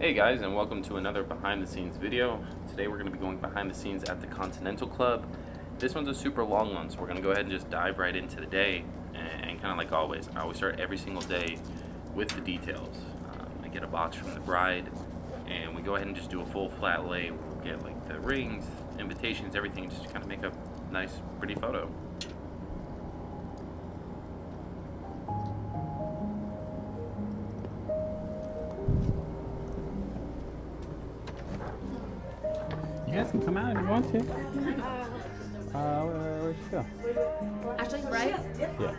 Hey guys, and welcome to another behind the scenes video. Today we're going to be going behind the scenes at the Continental Club. This one's a super long one, so we're going to go ahead and just dive right into the day. And kind of like always, I always start every single day with the details. I get a box from the bride, and we go ahead and just do a full flat lay. We'll get like the rings, invitations, everything, just to kind of make a nice, pretty photo. You guys can come out if you want to. Where'd you go? Actually, right? Yeah.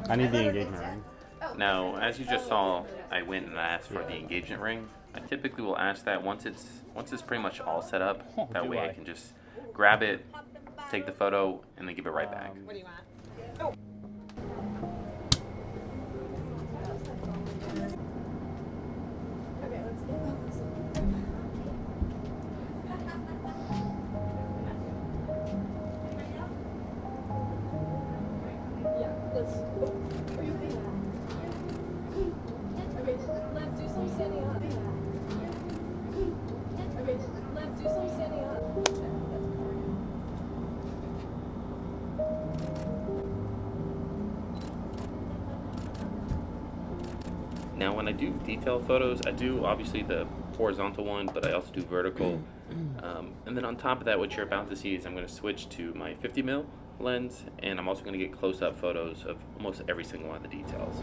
I need the engagement ring. Now, as you just saw, I went and asked for the engagement ring. I typically will ask that once it's pretty much all set up. That way I can just grab it, take the photo, and then give it right back. What do you want? Okay, let's go. Now, when I do detail photos, I do obviously the horizontal one, but I also do vertical. And then on top of that, what you're about to see is I'm going to switch to my 50mm lens, and I'm also going to get close-up photos of almost every single one of the details.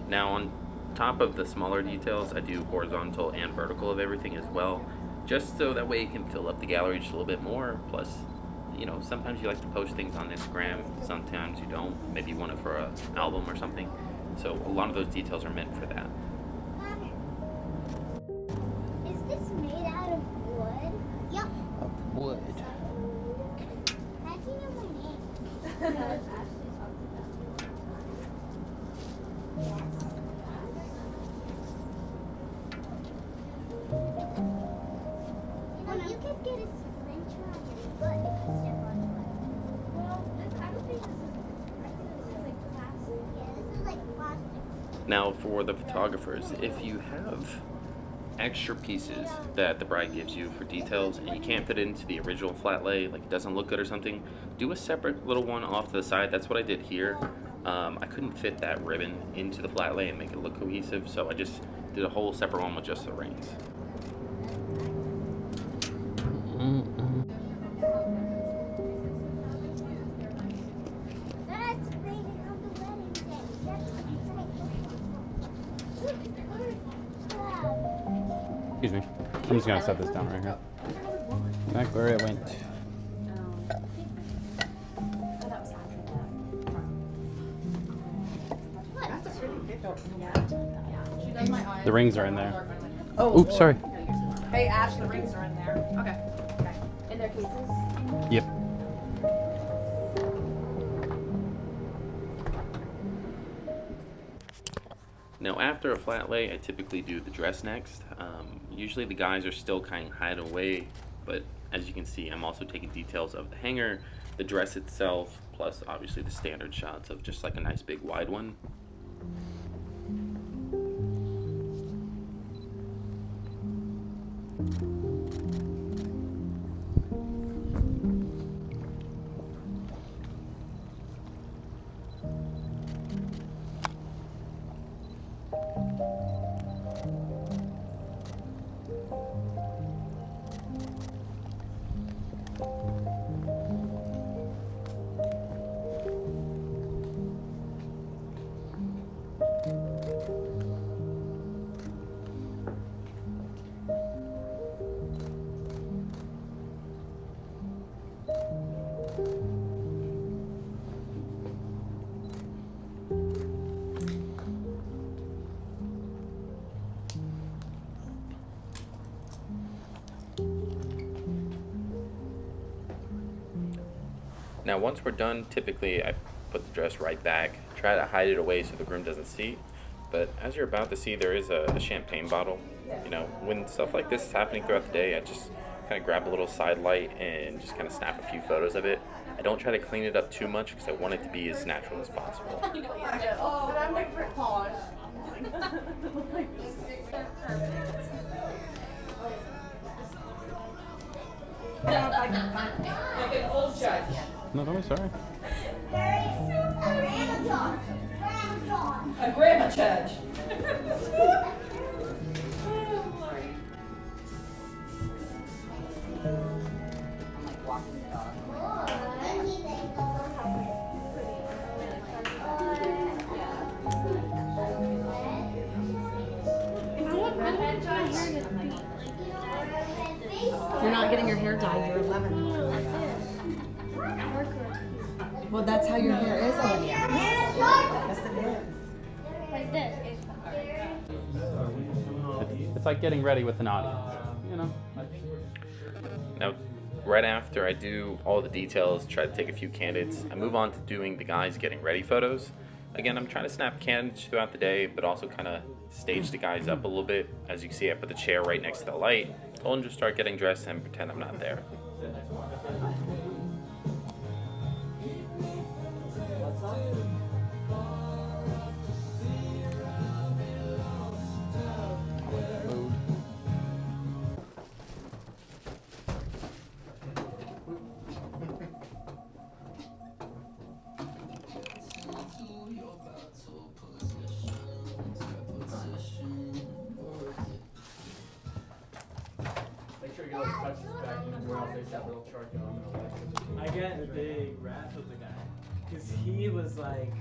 Now, on top of the smaller details, I do horizontal and vertical of everything as well, just so that way you can fill up the gallery just a little bit more. Plus, you know, sometimes you like to post things on Instagram, sometimes you don't. Maybe you want it for an album or something. So a lot of those details are meant for that. Is this made out of wood? Yep. Of wood. How do you know my name? Yes. You know, you could get a splinter on your foot if you step on one. Well, I don't think this is like plastic. Yeah, this is like plastic. Now, for the photographers, if you have extra pieces that the bride gives you for details and you can't fit it into the original flat lay, like it doesn't look good or something, do a separate little one off to the side. That's what I did here. I couldn't fit that ribbon into the flat lay and make it look cohesive, so I just did a whole separate one with just the rings. That's raining on the wedding day. That's Excuse me. I'm just gonna set this down right here. Back where it went. The rings are in there. Oh, Oops, sorry. Hey, Ash, the rings are in there. Okay. In their cases? Yep. Now, after a flat lay, I typically do the dress next. Usually the guys are still kind of hiding away, but as you can see, I'm also taking details of the hanger, the dress itself, plus obviously the standard shots of just like a nice big wide one. Now once we're done, typically I put the dress right back, try to hide it away so the groom doesn't see. But as you're about to see, there is a champagne bottle. You know, when stuff like this is happening throughout the day, I just kind of grab a little side light and just kind of snap a few photos of it. I don't try to clean it up too much because I want it to be as natural as possible. Oh, but I'm waiting for collage. Like an old judge. No, don't be sorry. A grandma judge. I'm like walking the dog. You're not getting your hair dyed, you're 11. Well, that's how your hair is, Olivia. Yes, it is. Like this. It's like getting ready with an audience, you know? Now, right after I do all the details, try to take a few candidates, I move on to doing the guys getting ready photos. Again, I'm trying to snap candidates throughout the day, but also kind of stage the guys up a little bit. As you can see, I put the chair right next to the light. Told them to start getting dressed and pretend I'm not there. I get a big wrath with the guy because he was like,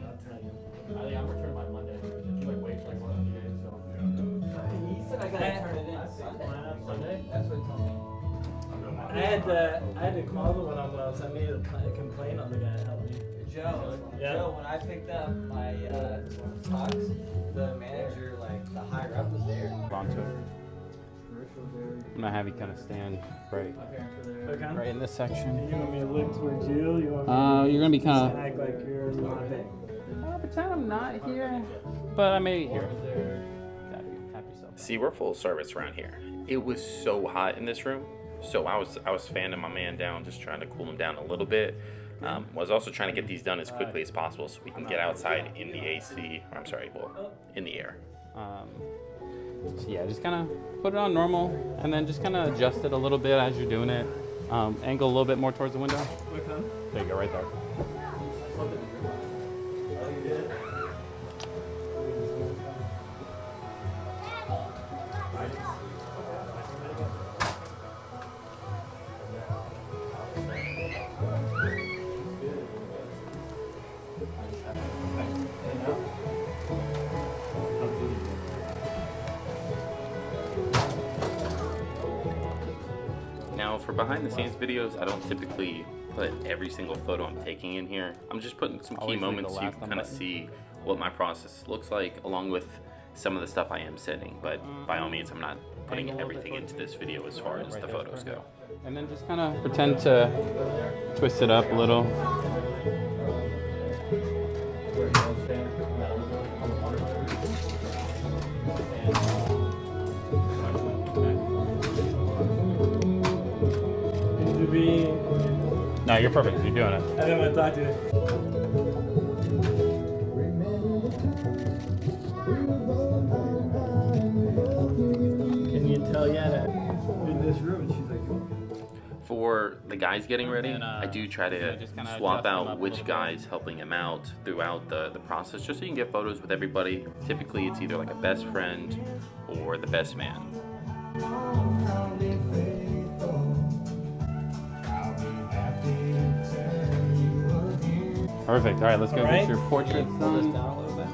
I'll tell you. I think I'm returning by Monday. If you like wait for like 1 or 2 days, so. He said I gotta turn it in Sunday. Sunday? That's what he told me. I had to call the one on those. I made a complaint on the guy that helped me. Joe, Yeah. Joe, when I picked up my talks, the manager, like the higher up, was there. Onto it. I'm gonna have you kind of stand right Okay. in this section. You want me to look towards you? You want me You're gonna be to kind act like you're not there? pretend I'm not here, but I may be here. Have yourself. See, we're full service around here. It was so hot in this room, so I was fanning my man down, just trying to cool him down a little bit. Was also trying to get these done as quickly as possible so we can get outside in the AC, or I'm sorry, well, in the air. So yeah, just kind of put it on normal, and then just kind of adjust it a little bit as you're doing it. Angle a little bit more towards the window. Okay. There you go, right there. Now, for behind the scenes videos, I don't typically put every single photo I'm taking in here. I'm just putting some key Always leave moments the so you last can on kind of button. see what my process looks like, along with some of the stuff I am sending. But by all means, I'm not putting Angle a little everything bit into this video as far as Right the there, photos go. And then just kind of pretend to twist it up a little. To be, No, you're perfect. You're doing it. I didn't want to talk to you. Can you tell yet? In this room, she's like, For the guys getting ready, And then, I do try to just kinda swap adjust them up out a which little bit. guy's helping him out throughout the process, just so you can get photos with everybody. Typically, it's either like a best friend or the best man. Perfect. All right, let's go All get right. your portraits pull this done. down a little bit.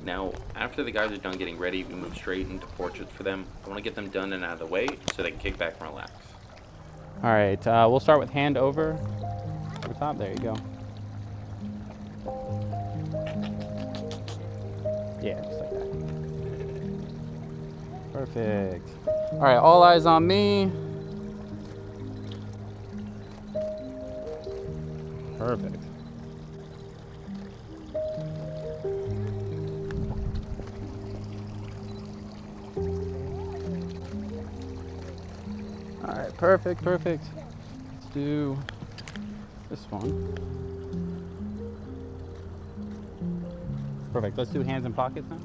Now, after the guys are done getting ready, we move straight into portraits for them. I want to get them done and out of the way so they can kick back and relax. All right, we'll start with hand over top. There you go. Yeah, just like that. Perfect. All right, all eyes on me. Perfect. All right, perfect, perfect. Let's do this one. Perfect. Let's do hands and pockets now.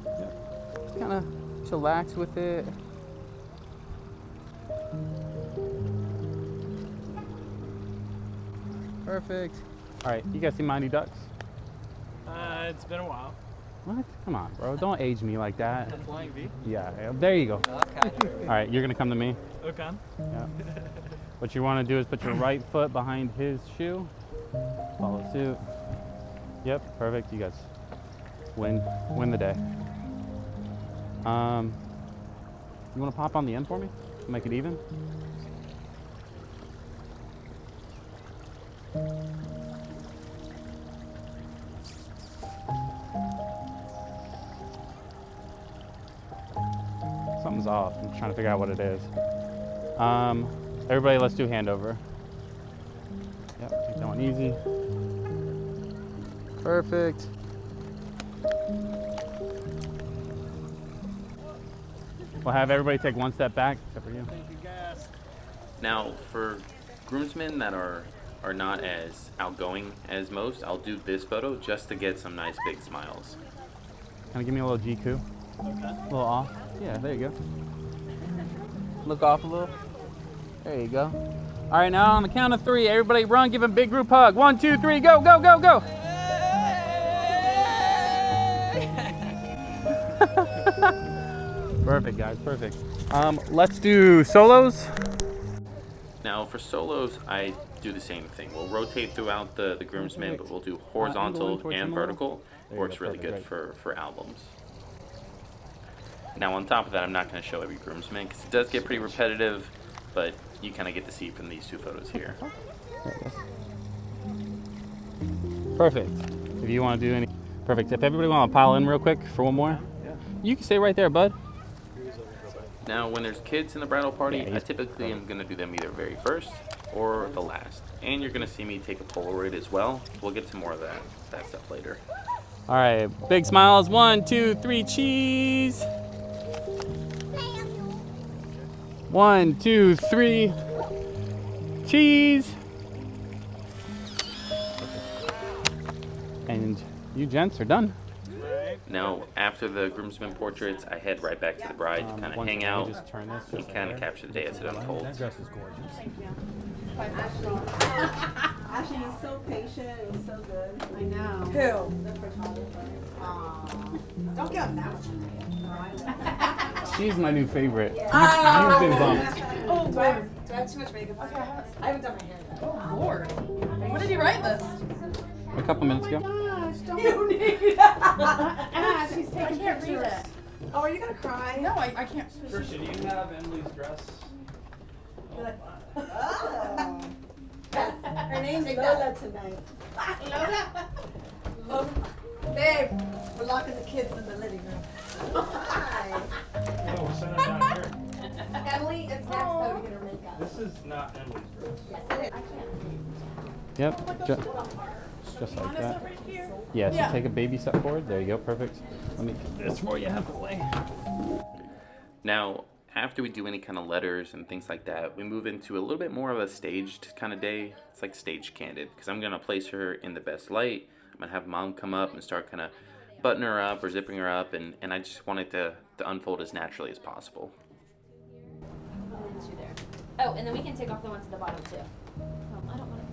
Yep. Just kind of chillax with it. Perfect. All right, you guys see Mighty Ducks? It's been a while. What? Come on, bro. Don't age me like that. The Flying V? Yeah, there you go. Okay. All right, you're gonna come to me. Okay. Yeah. What you want to do is put your right foot behind his shoe. Follow suit. Yep, perfect. You guys win the day. You want to pop on the end for me? Make it even. Something's off. I'm trying to figure out what it is. Everybody, let's do handover. Yep, take that one easy. Perfect. We'll have everybody take one step back, except for you. Thank you, guys. Now, for groomsmen that are not as outgoing as most, I'll do this photo just to get some nice big smiles. Kind of give me a little GQ. Okay. A little off. Yeah, there you go. Look off a little. There you go. All right, now on the count of 3, everybody run, give a big group hug. 1, 2, 3, go, go, go, go. Perfect, guys, perfect. Let's do solos. Now, for solos, I do the same thing. We'll rotate throughout the groomsmen, but we'll do horizontal and vertical. Works really good for albums. Now, on top of that, I'm not going to show every groomsman because it does get pretty repetitive, but you kind of get to see from these 2 photos here. Perfect. If you want to do any, perfect. If everybody want to pile in real quick for one more, you can stay right there, bud. Now, when there's kids in the bridal party, Yeah, I typically am going to do them either very first or the last. And you're going to see me take a Polaroid as well. We'll get to more of that stuff later. All right, big smiles. 1, 2, 3, cheese. 1, 2, 3, cheese. And you gents are done. Now, after the groomsmen portraits, I head right back to the bride to kind of hang out Just turn this and kind of capture the day as it unfolds. That dress is gorgeous. Ashley is so patient and so good. I know. Who? The photographer. Don't get that much. She's my new favorite. You've been bumped. Oh, Do I Lord. have too much makeup on? I haven't done my hair yet. Oh, Lord. When did you write this? A couple minutes ago. Gosh, don't. You need Ah, she's taking pictures. Oh, are you gonna cry? No, I can't. Christian, do you have Emily's dress? Oh. Her name's Lola tonight. Lola? Babe, we're locking the kids in the living room. Hi. Oh, we're sending down here. Emily, it's next though to get her makeup. This is not Emily's dress. Yes, it is. I can't. Yep. Just like Anna's that. over here. Yeah, so Yeah. take a baby step forward. There you go. Perfect. Let me get this for you halfway. Now, after we do any kind of letters and things like that, we move into a little bit more of a staged kind of day. It's like stage candid because I'm going to place her in the best light. I'm going to have mom come up and start kind of buttoning her up or zipping her up, and I just want it to unfold as naturally as possible. Two there. Oh, and then we can take off the ones at the bottom too. I don't want to.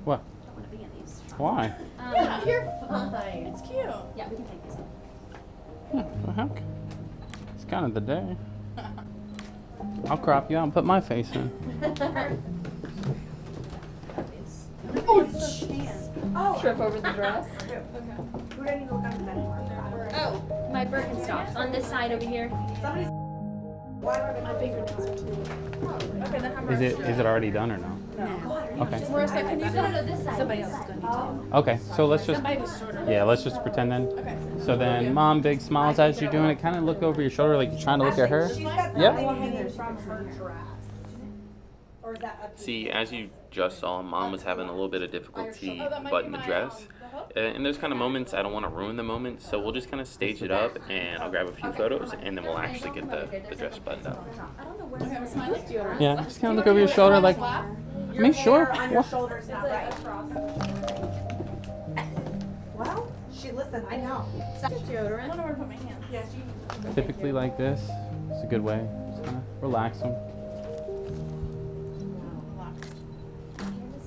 What? Don't want to be in these. Why? Yeah, you're Fine. It's cute. Yeah, we can take these off. What the heck? It's kind of the day. I'll crop you out and put my face in. Oh, jeez. Oh. Trip over the dress. Who do I need to look under that for? Oh, my Birkenstocks on this side over here. Somebody's. Why do I My fingernails are too. Okay, then have Is it already done or no? Okay. Marissa, can you No, this side. Somebody else is gonna need Okay. So let's just Somebody was shorter. let's just pretend then. Okay. So then, mom, big smiles as you're doing it. Kind of look over your shoulder like you're trying to look at her. She's got Yep. something hanging from her dress. Or is that up to See, as you just saw, Mom was having a little bit of difficulty buttoning the dress. And there's kind of moments, I don't want to ruin the moment, so we'll just kind of stage it up, and I'll grab a few photos, and then we'll actually get the dress buttoned up. Yeah, just kind of look over your shoulder like, me sure. on your shoulders not right? Well, listen, I know. Deodorant. I don't know where to put my hands. Typically like this. It's a good way. Just kind of relax them.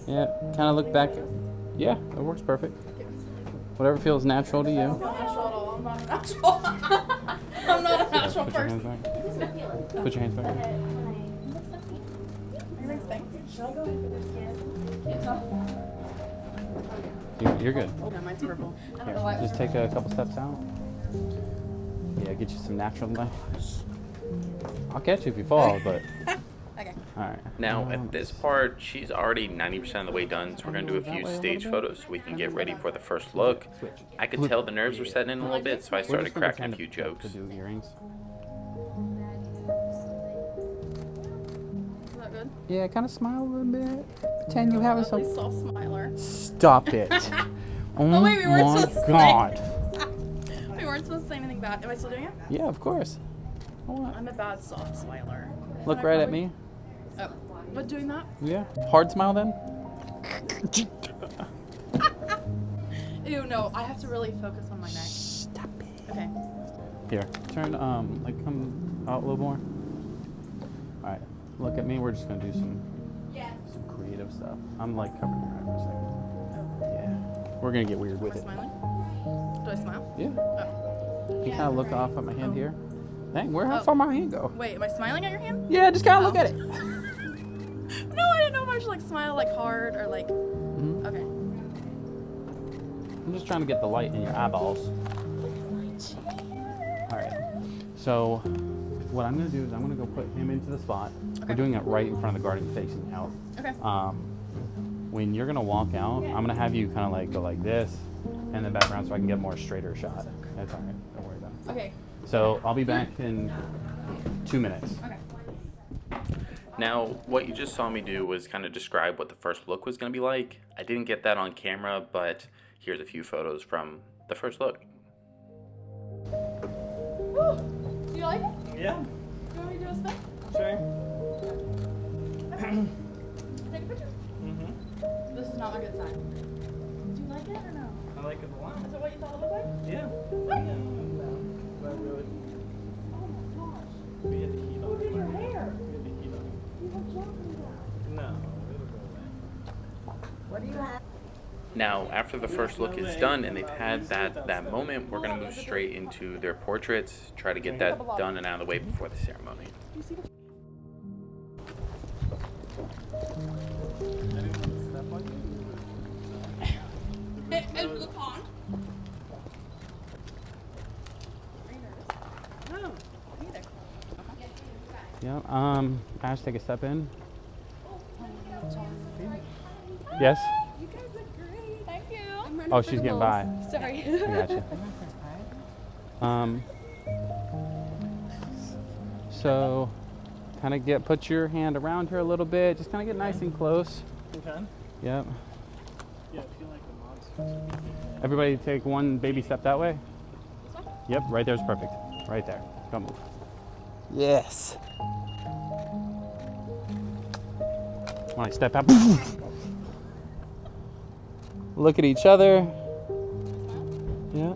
Yeah, kind of look back. Yeah, it works perfect. Whatever feels natural to you. I'm not natural at all. I'm not a natural. I'm not a natural Put your hands person. back. Put your hands back. Everything's thanks. Should I go You're good. Yeah, mine's purple. Here, just take a couple steps out. Yeah, get you some natural light. I'll catch you if you fall, but. Okay. Alright. Now, at this part, she's already 90% of the way done, so we're going to do a few stage photos so we can get ready for the first look. I could tell the nerves were setting in a little bit, so I started cracking a few jokes. To do earrings. Is that good? Yeah, kind of smile a little bit. Pretend you having Lovely some. soft smiler. Stop it. Oh wait, we weren't my supposed to say. God. We weren't supposed to say anything bad. Am I still doing it? Yeah, of course. I'm a bad soft smiler. Look right at me. Oh, what doing that? Yeah. Hard smile then. Ew, no. I have to really focus on my neck. Stop it. Okay. Here, turn like come out a little more. All right, look at me. We're just gonna do some creative stuff. I'm like covering your eye for a second. Yeah, we're gonna get weird with Am I it. smiling? Do I smile? Yeah. Oh. You kind of look off at my hand here. Dang, how far my hand go? Wait, am I smiling at your hand? Yeah, just kind of look at it. No, I didn't know if I should like smile like hard or like. Mhm. Okay. I'm just trying to get the light in your eyeballs. All right. So what I'm gonna do is I'm gonna go put him into the spot. We're doing it right in front of the garden, facing out. Okay. When you're gonna walk out, I'm gonna have you kind of like go like this, in the background, so I can get a more straighter shot. That's all right. Don't worry about it. Okay. So I'll be back in 2 minutes. Okay. Now, what you just saw me do was kind of describe what the first look was going to be like. I didn't get that on camera, but here's a few photos from the first look. Woo. Do you like it? Yeah, Do you want me to do a spin? sure. Take a picture. Mm-hmm. This is not a good sign. Do you like it or no? I like it a lot. Is it what you thought it looked like? Yeah. But really, Oh my gosh. we had the heat on. Who did your hair? We had the heat on. You have jumping down. No, it'll go away. What do you have? Now, after the first look is done and they've had that moment, we're going to move straight into their portraits, try to get that done and out of the way before the ceremony. Into the pond. Are you nervous? No. Neither. Yeah. Ash, take a step in. Yes. You guys are great. Thank you. Oh, she's getting by. Sorry. I gotcha. So, kind of put your hand around her a little bit. Just kind of get nice and close. Okay. Yep. Yeah, I feel like the mom's. Everybody take one baby step that way. Yep, right there's perfect. Right there. Don't move. Yes. When I step out, look at each other. Yeah.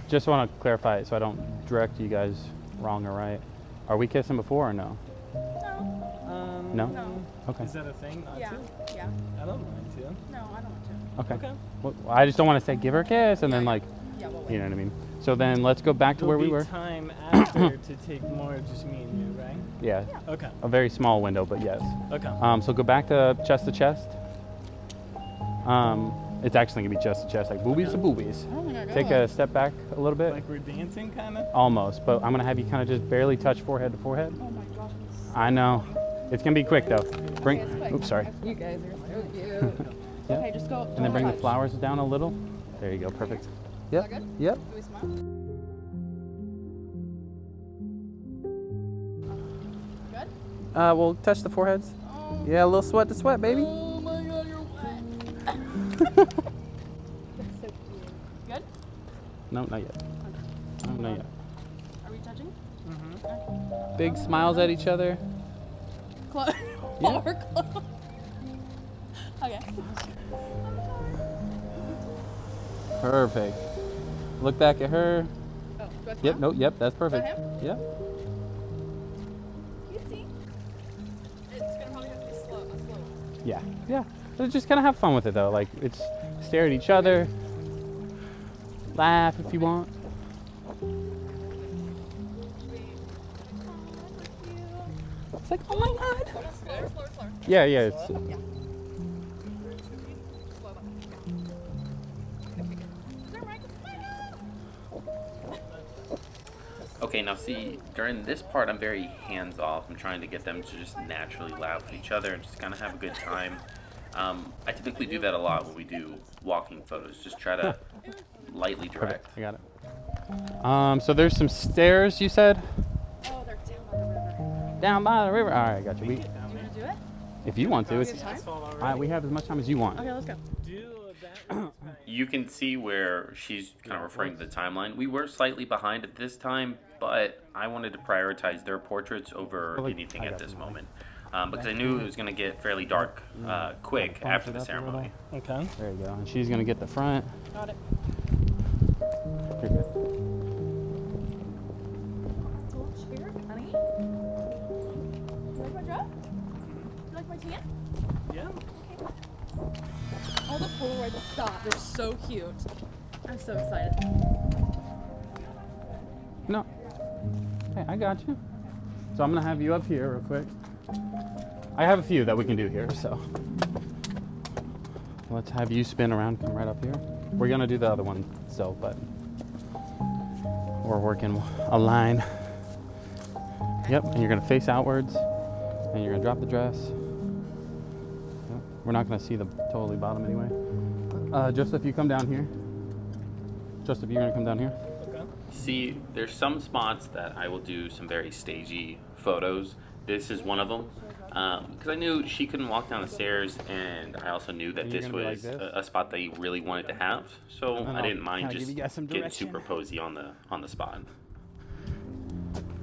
Just want to clarify it so I don't direct you guys wrong or right. Are we kissing before or no? No? No. Okay. Is that a thing? Not Yeah. to? Yeah. I don't mind to. No, I don't want to. Okay. Okay. Well, I just don't want to say give her a kiss and then Yeah. like, Yeah, we'll you wait. know what I mean? So then let's go back to where we There'll were. be time after to take more of just me and you, right? Yeah. Okay. A very small window, but yes. Okay. So go back to chest to chest. It's actually gonna be chest to chest, like boobies to boobies. I don't think I got Take it. a step back a little bit. Like we're dancing, kind of. Almost, but I'm gonna have you kind of just barely touch forehead to forehead. Oh my gosh. I know. It's gonna be quick though. Bring. Okay, it's quick. Oops, sorry. You guys are so cute. Yeah. Okay, just go. And then bring the touch. flowers down a little. There you go. Perfect. Yep. that good? Yep. Do we smile? We'll touch the foreheads. Yeah, a little sweat to sweat, baby. Oh my god, you're wet. That's so cute. Good? No, not yet. No, not yet. Are we touching? Big smiles at each other. Close. Yeah. We're close. Okay. Perfect. Look back at her. Oh, do I Yep, smile? no, yep, that's perfect. him? Yep. Cutesy. It's gonna probably have to be slow. Yeah, yeah. So just kind of have fun with it though. Like, it's stare at each other, laugh if you want. It's like, oh my god. Slower. Yeah, yeah. It's, Slow down. Okay, now see, during this part, I'm very hands-off. I'm trying to get them to just naturally laugh at each other and just kind of have a good time. I typically do that a lot when we do walking photos. Just try to lightly direct. I got it. So there's some stairs, you said? Oh, they're down by the river. Down by the river. All right, got you. Do you want to do it? If you want to, it's, time? we have as much time as you want. Okay, let's go. You can see where she's kind of referring to the timeline. We were slightly behind at this time, but I wanted to prioritize their portraits over anything at this moment. Because I knew it was going to get fairly dark quick after the ceremony. Okay. There you go. And she's going to get the front. Got it. You're good. Cool. Here, honey. You like my dress? You like my tan? Yeah. All the Polaroids stop. They're so cute. I'm so excited. No. Hey, I got you. So I'm going to have you up here real quick. I have a few that we can do here, so. Let's have you spin around, come right up here. We're going to do the other one still, but we're working a line. Yep, and you're going to face outwards, and you're going to drop the dress. Yep. We're not going to see the totally bottom anyway. Joseph, you come down here. Joseph, you're going to come down here. See, there's some spots that I will do some very stagey photos. This is one of them. Because I knew she couldn't walk down the stairs, and I also knew that And you're this gonna be was like this? a spot they really wanted to have. So And I I'll didn't mind kinda give just you guys some getting direction. super posy on the spot.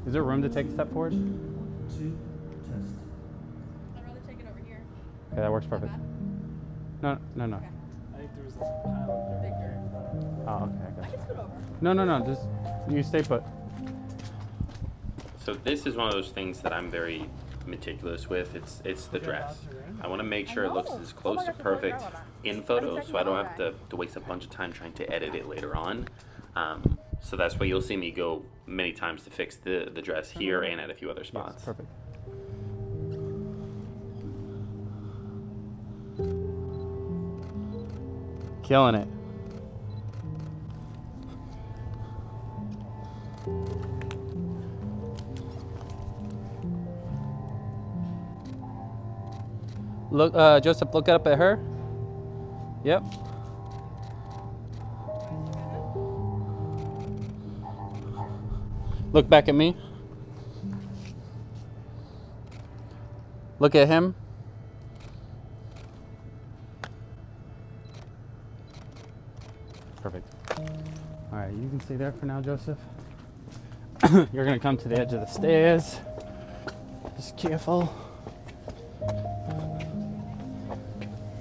Is there room to take a step forward? Okay, I'd rather take it over here. that works perfect. No. I think there was a pile of dirt Big there in front of me. Oh, okay, I I got can scoot over. you. No, just you stay put. So this is one of those things that I'm very meticulous with. It's the dress. I want to make sure it looks as close to perfect in photo, so I don't have to waste a bunch of time trying to edit it later on. So that's why you'll see me go many times to fix the dress here and at a few other spots. Yes, perfect. Killing it. Look, Joseph, look up at her. Yep. Look back at me. Look at him. Perfect. All right, you can stay there for now, Joseph. You're gonna come to the edge of the stairs. Just careful.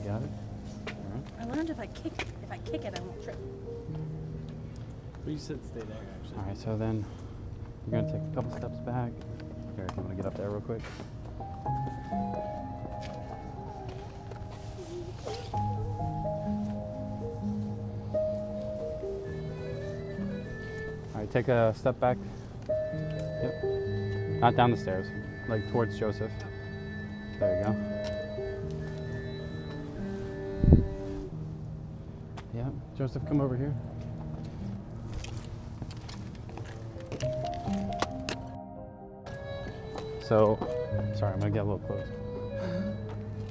Got it? All right. I learned if I kick it, I won't trip. But you said stay there, actually. All right, so then you're gonna take a couple steps back. Here, I'm gonna get up there real quick. All right, take a step back. Yep. Not down the stairs, like towards Joseph. There you go. Yeah, Joseph, come over here. So, sorry, I'm gonna get a little close.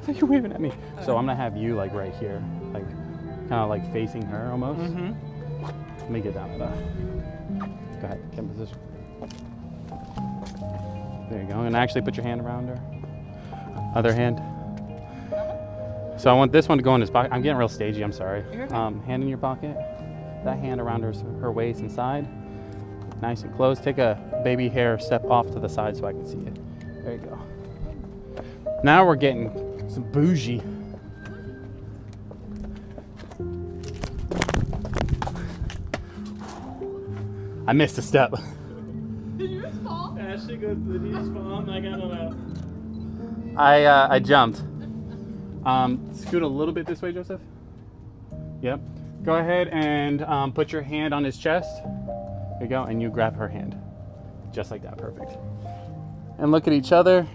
You're waving at me. So I'm gonna have you like right here, like kind of like facing her almost. Let me get down to that. Go ahead, get in position. There you go. And actually put your hand around her. Other hand. So I want this one to go in his pocket. I'm getting real stagey, I'm sorry. Hand in your pocket. That hand around her waist and side. Nice and close. Take a baby hair step off to the side so I can see it. There you go. Now we're getting some bougie. I missed a step. Did you just fall? Ashley goes, did you just fall? I'm like, I don't know. I jumped. Scoot a little bit this way, Joseph. Yep. Go ahead and put your hand on his chest. There you go, and you grab her hand. Just like that, perfect. And look at each other.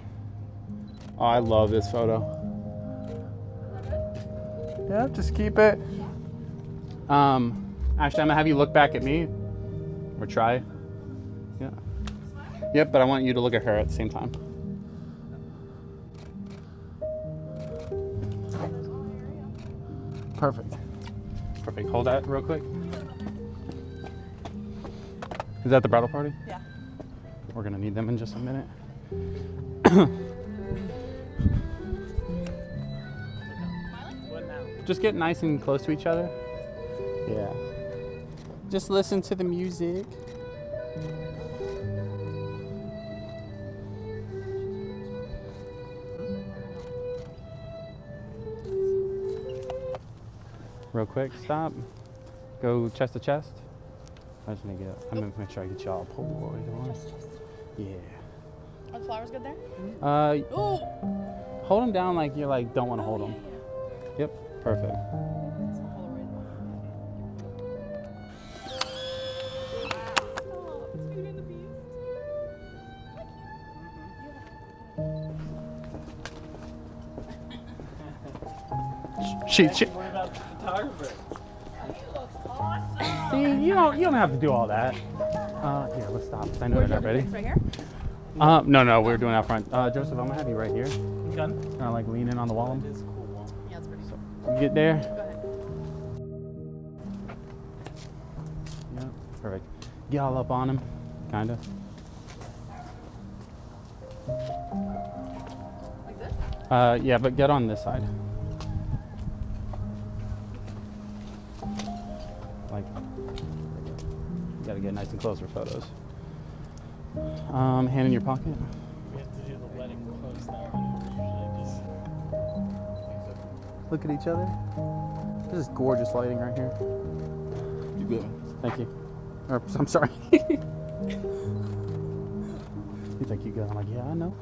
Oh, I love this photo. Yep, just keep it. Actually, I'm gonna have you look back at me. Or try. Yeah. Yep, but I want you to look at her at the same time. Perfect. Perfect. Hold that real quick. Is that the bridal party? Yeah. We're gonna need them in just a minute. What now? Just get nice and close to each other. Yeah. Just listen to the music. Real quick, stop. Go chest to chest. I'm gonna make sure I get y'all a Polaroid on. Yeah. Are the flowers good there? Hold them down like you're like don't want to hold them. Yep, perfect. She. What about the photographer? See, you don't have to do all that. Here, let's stop. I know they're not ready. Right here? No, we're doing out front. Joseph, I'm gonna have you right here. Okay. Kind of like lean in on the wall. That is a cool wall. Yeah, it's pretty cool. You get there. Go ahead. Yeah, perfect. Get all up on him, kinda. Like this? Yeah, but get on this side. Like, you gotta get nice and close for photos. Hand in your pocket. We have to do the wedding close now. Usually just. Look at each other. This is gorgeous lighting right here. You good? Thank you. Or, I'm sorry. He's like, you good? I'm like, yeah, I know.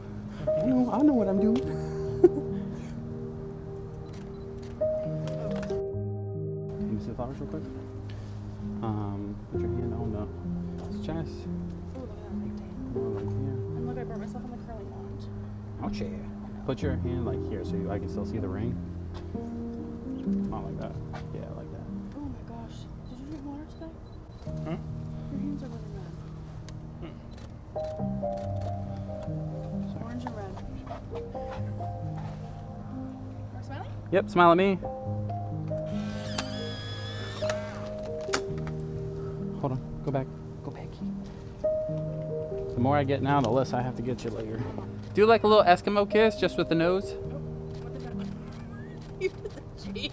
I know what I'm doing. Can you see the flowers real quick? Put your hand on the chest. And look, I brought myself on the curly wand. Ouch, yeah. Put your hand like here so I can still see the ring. Not like that. Yeah, like that. Oh my gosh. Did you drink water today? Huh? Your hands are really red. Orange and red. Are you smiling? Yep, smile at me. Hold on, go back. Go back. The more I get now, the less I have to get you later. Do like a little Eskimo kiss just with the nose. You did the cheek.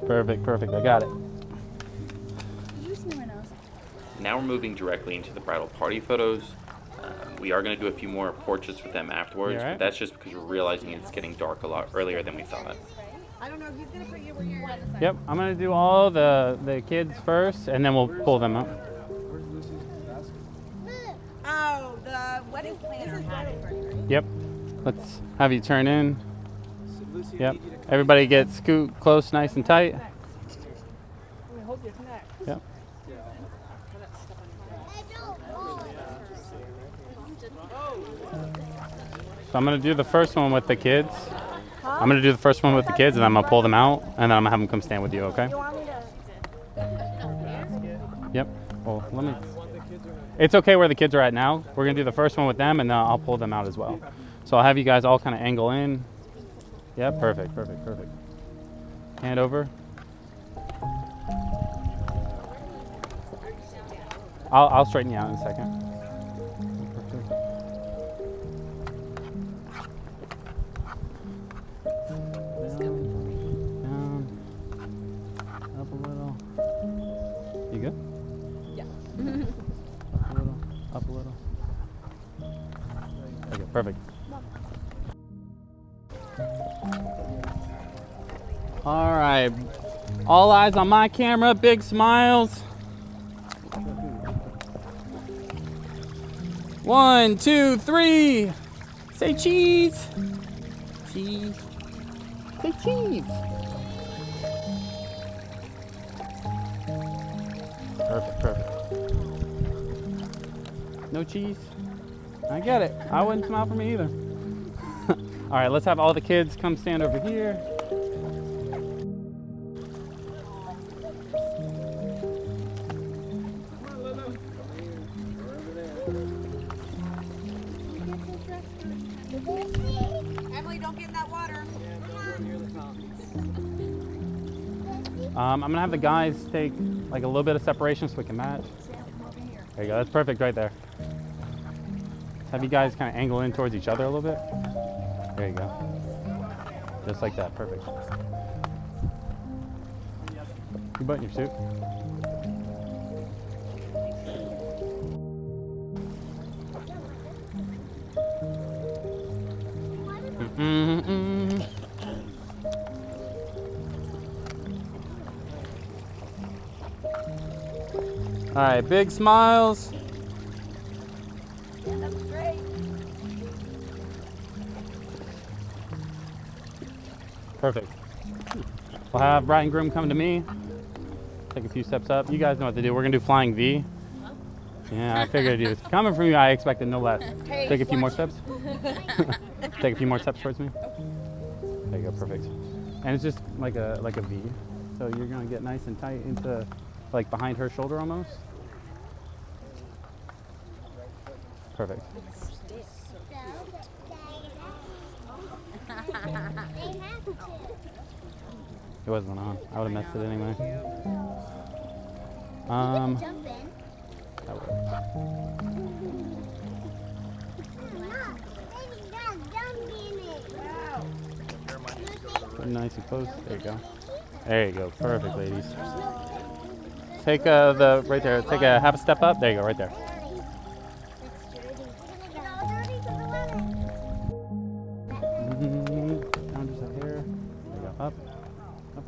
Perfect, I got it. Did you just see my nose? Now we're moving directly into the bridal party photos. We are going to do a few more portraits with them afterwards, You all right? but that's just because we're realizing it's getting dark a lot earlier than we thought. I don't know. He's gonna put you where you're. Yep, I'm gonna do all the kids first, and then we'll pull them up. Where's Lucy's basket? Oh, the wedding planner had it. Yep. Let's have you turn in. So Lucy, I Yep. need you to come. Everybody get scoot close, nice and tight. We hope you connect. Yep. So I'm gonna do the first one with the kids. I'm gonna do the first one with the kids, and I'm gonna pull them out, and then I'm gonna have them come stand with you. Okay? You want me to? Yep. Well, let me. It's okay where the kids are at now. We're gonna do the first one with them, and then I'll pull them out as well. So I'll have you guys all kind of angle in. Yep. Perfect. Hand over. I'll straighten you out in a second. Perfect. Perfect. All right. All eyes on my camera. Big smiles. 1, 2, 3. Say cheese. Cheese. Say cheese. Perfect, perfect. No cheese? I get it. I wouldn't smile for me either. All right, let's have all the kids come stand over here. Emily, don't get in that water. I'm gonna have the guys take like a little bit of separation so we can match. There you go, that's perfect right there. Let's have you guys kind of angle in towards each other a little bit. There you go. Just like that, perfect. You button your suit. All right, big smiles. Stand up straight. Perfect. We'll have bride and groom come to me. Take a few steps up. You guys know what to do. We're gonna do flying V. Yeah, I figured you. Coming from you, I expected no less. Take a few more steps. Take a few more steps towards me. There you go, perfect. And it's just like a V. So you're gonna get nice and tight into like behind her shoulder almost. Perfect. It wasn't on. I would have messed it anyway. Jump in. That works. Put it nice and close. There you go. There you go. Perfect, ladies. Take the right there. Take a half a step up. There you go. Right there. Down just a hair. There you go. Up. Up.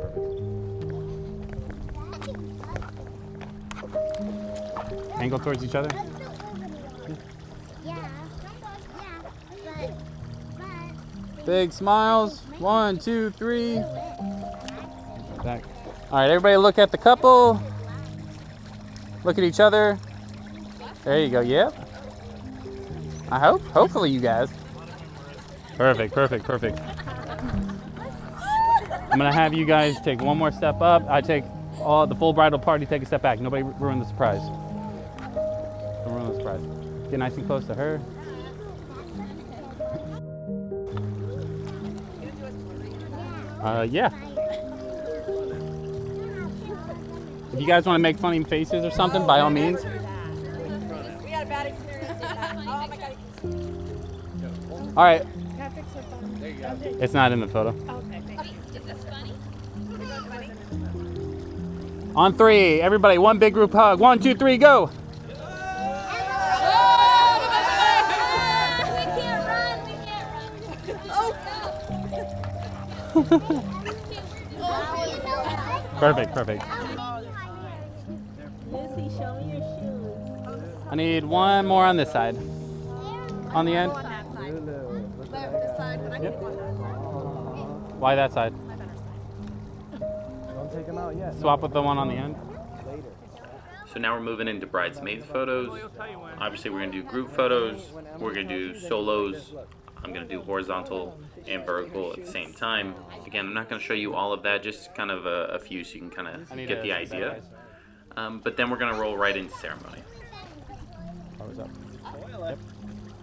Perfect. Angle towards each other. Big smiles. 1, 2, 3. Back. All right, everybody look at the couple. Look at each other. There you go. Yep. I hope. Hopefully you guys. Perfect, perfect, perfect. I'm gonna have you guys take one more step up. I take all the full bridal party, take a step back. Nobody ruin the surprise. Don't ruin the surprise. Get nice and close to her. Yeah. If you guys want to make funny faces or something, by all means. We had a bad experience. Oh my God. All right. Can I fix your phone? There you go. It's not in the photo. Okay, thank you. Is this funny? On 3, everybody, one big group hug. 1, 2, 3, go. We can't run. We can't run. Perfect, perfect. Lucy, show me your shoes. I need one more on this side. On the end. On that side. This side, but I can go on that side. Why that side? My better side. Don't take them out yet. Swap with the one on the end. Later. So now we're moving into bridesmaids photos. Obviously we're gonna do group photos. We're gonna do solos. I'm gonna do horizontal and vertical at the same time. Again, I'm not gonna show you all of that, just kind of a few so you can kind of get the idea. But then we're gonna roll right into ceremony. Always up. Yep.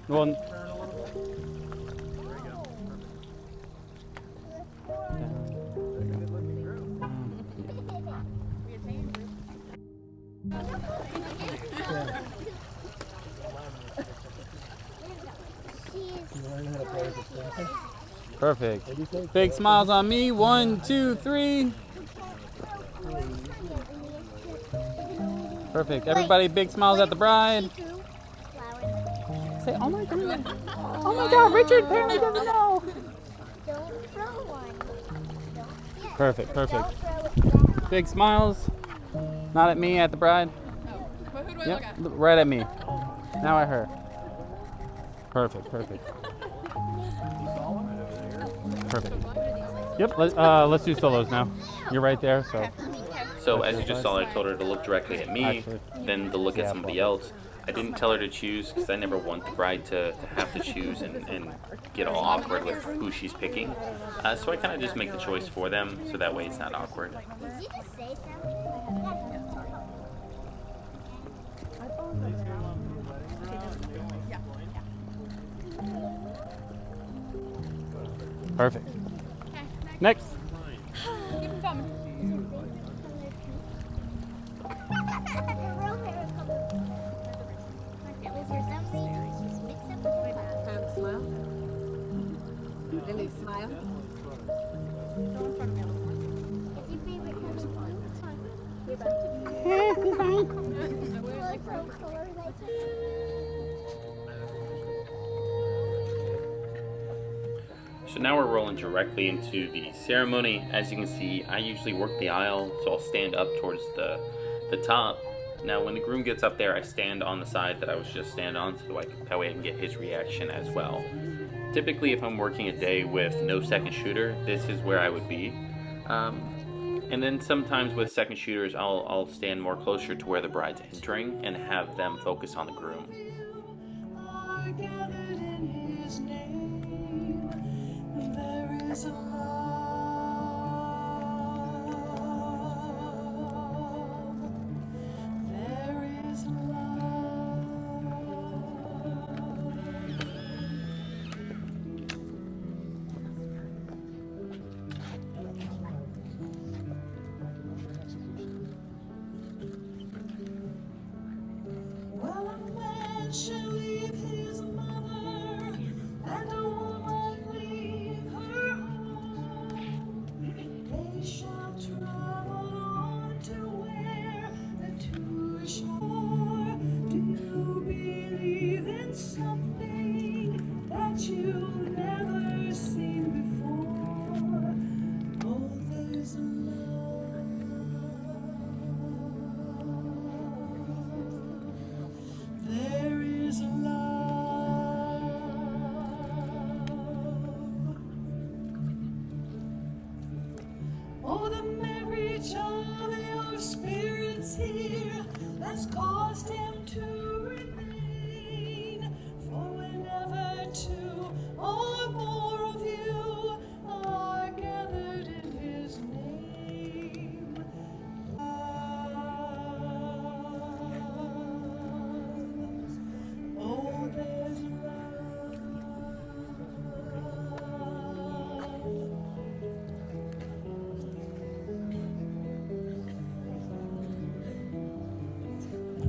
Well, perfect. Big smiles on me. 1, 2, 3. Perfect. Everybody, big smiles at the bride. say, oh my god. Oh my god, Richard apparently doesn't know. Don't throw one. Don't, Perfect, perfect. Don't throw it down. Big smiles. Not at me, at the bride. But who do I Yep, look at? right at me. Now at her. Perfect, perfect. Perfect. Yep, let's do solos now. You're right there, so. So as you just saw, I told her to look directly at me, Actually, then to look at yeah, somebody else. I didn't tell her to choose because I never want the bride to have to choose and get all awkward with who she's picking. So I kind of just make the choice for them, so that way it's not awkward. Did you just say something? perfect. Next. Keep them coming. Smile. Lily, smile. Go in front of me a little more. It's your favorite color. That's fine. You're about So now we're rolling directly into the ceremony. As you can see, I usually work the aisle, so I'll stand up towards the top. Now when the groom gets up there, I stand on the side that I was just stand on, so that way I can get his reaction as well. Typically, if I'm working a day with no second shooter, this is where I would be. And then sometimes with second shooters, I'll stand more closer to where the bride's entering and have them focus on the groom. Oh, the marriage of your spirits here has caused him to remain. For whenever two or more of you are gathered in his name, oh, there's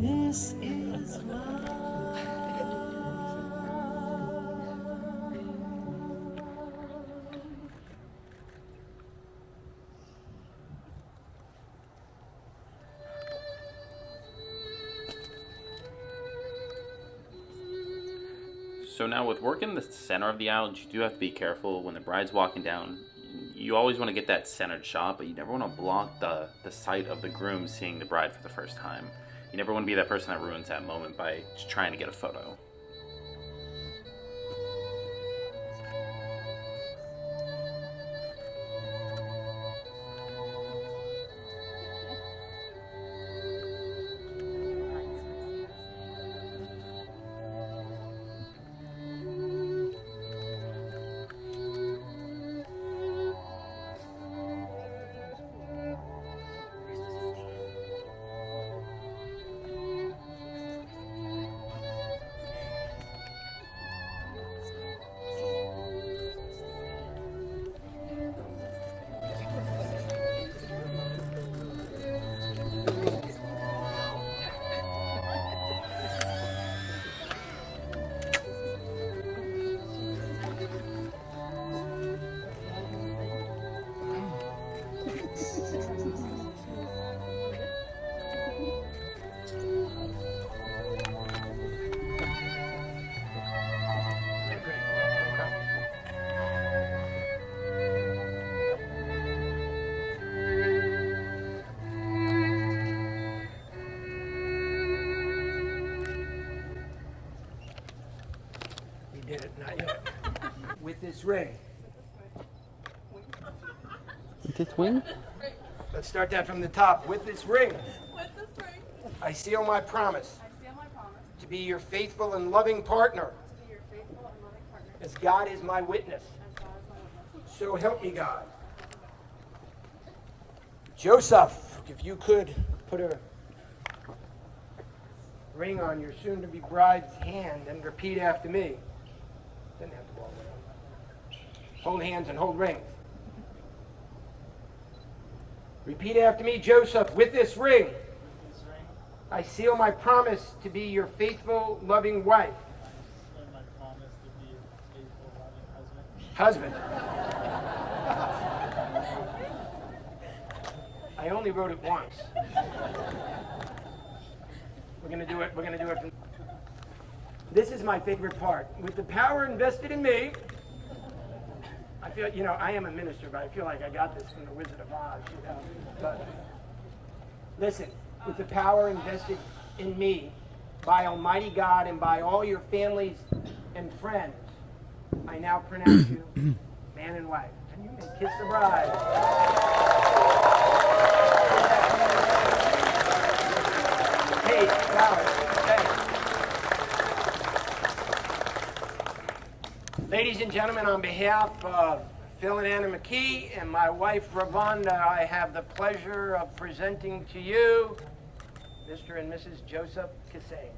this is love. So now with working the center of the aisle, you do have to be careful when the bride's walking down. You always want to get that centered shot, but you never want to block the sight of the groom seeing the bride for the first time. You never want to be that person that ruins that moment by just trying to get a photo. this ring. With this wing? Let's start that from the top. With this ring, With this ring, I seal my promise I seal my promise to be your faithful and loving partner, to be your faithful and loving partner, as God is my witness. as God is my witness. So help me God. Joseph, if you could put a ring on your soon-to-be bride's hand and repeat after me. Didn't have to walk around. Hold hands and hold rings. Repeat after me, Joseph. With this ring, I seal my promise to be your faithful, loving wife. And my promise to be a faithful, loving Husband. husband. I only wrote it once. We're gonna do it. We're gonna do it. This is my favorite part. With the power invested in me, I feel, you know, I am a minister, but I feel like I got this from the Wizard of Oz, you know. But listen, with the power invested in me by Almighty God and by all your families and friends, I now pronounce you man and wife. And you may kiss the bride. Hey, flowers. Hey. Ladies and gentlemen, on behalf of Phil and Anna McKee and my wife Ravonda, I have the pleasure of presenting to you Mr. and Mrs. Joseph Cassane.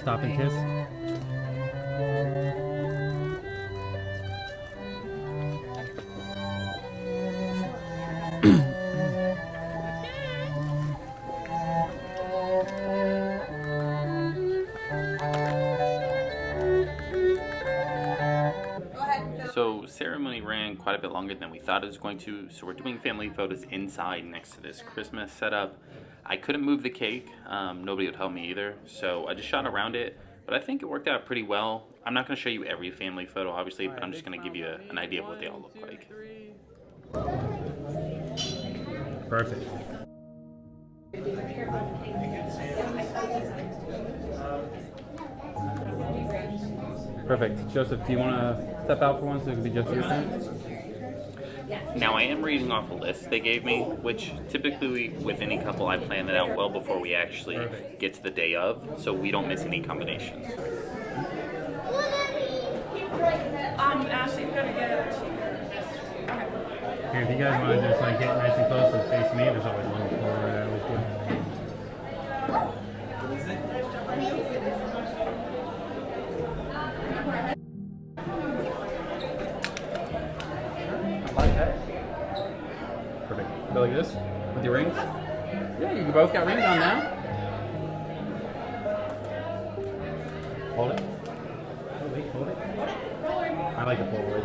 Stop and kiss. So ceremony ran quite a bit longer than we thought it was going to, so we're doing family photos inside next to this Christmas setup. I couldn't move the cake, nobody would help me either, so I just shot around it, but I think it worked out pretty well. I'm not going to show you every family photo, obviously, but I'm just going to give you an idea of what they all look like. Perfect. Perfect. Joseph, do you want to step out for one so it can be just your turn? Now I am reading off a list they gave me, which typically with any couple I plan it out well before we actually get to the day of, so we don't miss any combinations. Ashley's gonna get it to you. Okay. Here, if you guys want to just like get nice and close and face me, there's always one Polaroid I always do. Perfect. Go like this with your rings. Yeah, you both got rings on now. Hold it. Hold it. I like the Polaroid.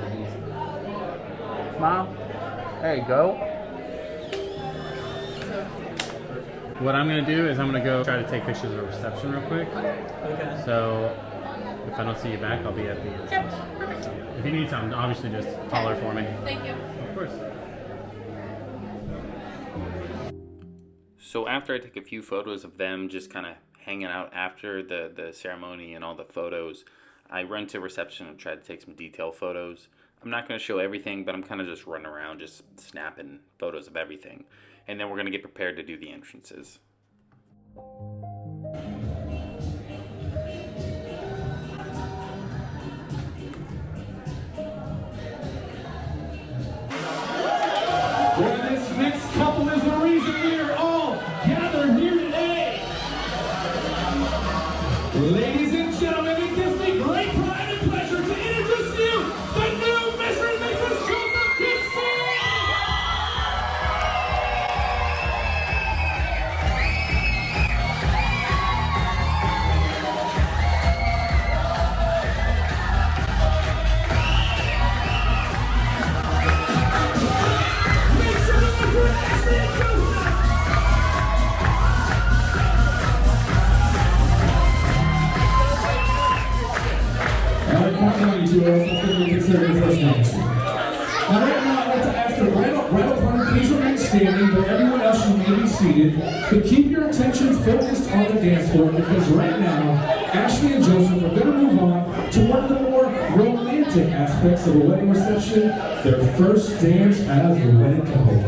Smile. There you go. What I'm gonna do is I'm gonna go try to take pictures of the reception real quick. Okay. So if I don't see you back, I'll be at the entrance. So if you need something, obviously just holler for me. Thank you. Of course. So after I took a few photos of them just kind of hanging out after the ceremony and all the photos, I run to reception and try to take some detail photos. I'm not going to show everything, but I'm kind of just running around just snapping photos of everything. And then we're going to get prepared to do the entrances. This next couple is the reason we are all gathered here today. Ladies and gentlemen, it gives me great pride and pleasure to introduce to you the new Mr. and Mrs. Joseph Cassane. counting on you two, or else it's going to be considered the first dance. Now, right now, I'd like to ask the bridal partner, please remain standing, but everyone else you may be seated. But keep your attention focused on the dance floor, because right now, Ashley and Joseph are going to move on to one of the more romantic aspects of a wedding reception, their first dance as a wedding couple.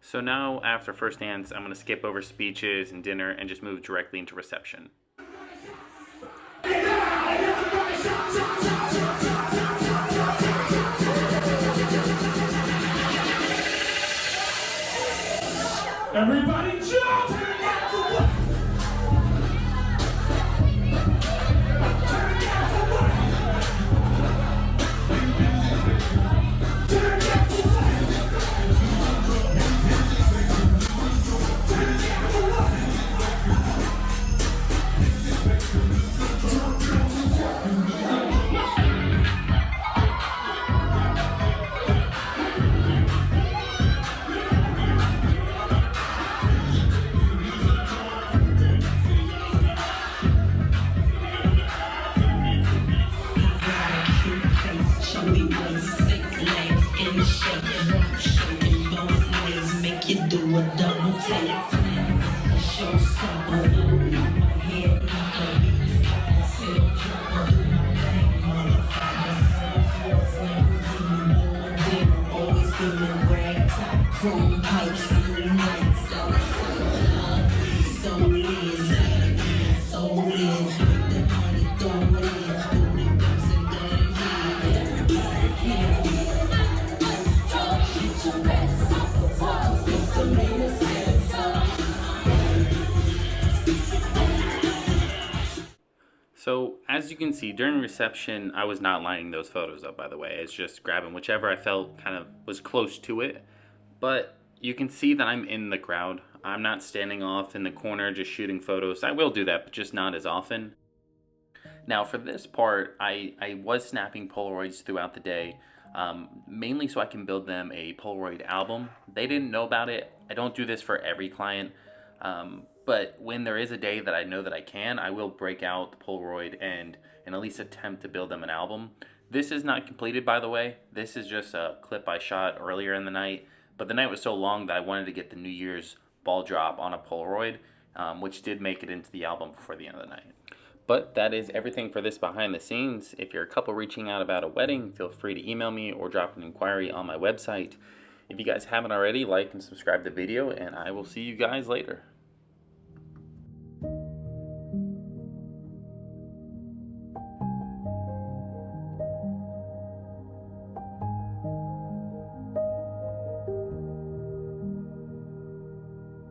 So now, after first dance, I'm going to skip over speeches and dinner and just move directly into reception. Everybody jump! So, as you can see, during reception, I was not lining those photos up, by the way. It's just grabbing whichever I felt kind of was close to it. But you can see that I'm in the crowd. I'm not standing off in the corner just shooting photos. I will do that, but just not as often. Now, for this part, I was snapping Polaroids throughout the day, mainly so I can build them a Polaroid album. They didn't know about it. I don't do this for every client. But when there is a day that I know that I can, I will break out the Polaroid and at least attempt to build them an album. This is not completed, by the way. This is just a clip I shot earlier in the night. But the night was so long that I wanted to get the New Year's ball drop on a Polaroid, which did make it into the album before the end of the night. But that is everything for this behind the scenes. If you're a couple reaching out about a wedding, feel free to email me or drop an inquiry on my website. If you guys haven't already, like and subscribe to the video, and I will see you guys later.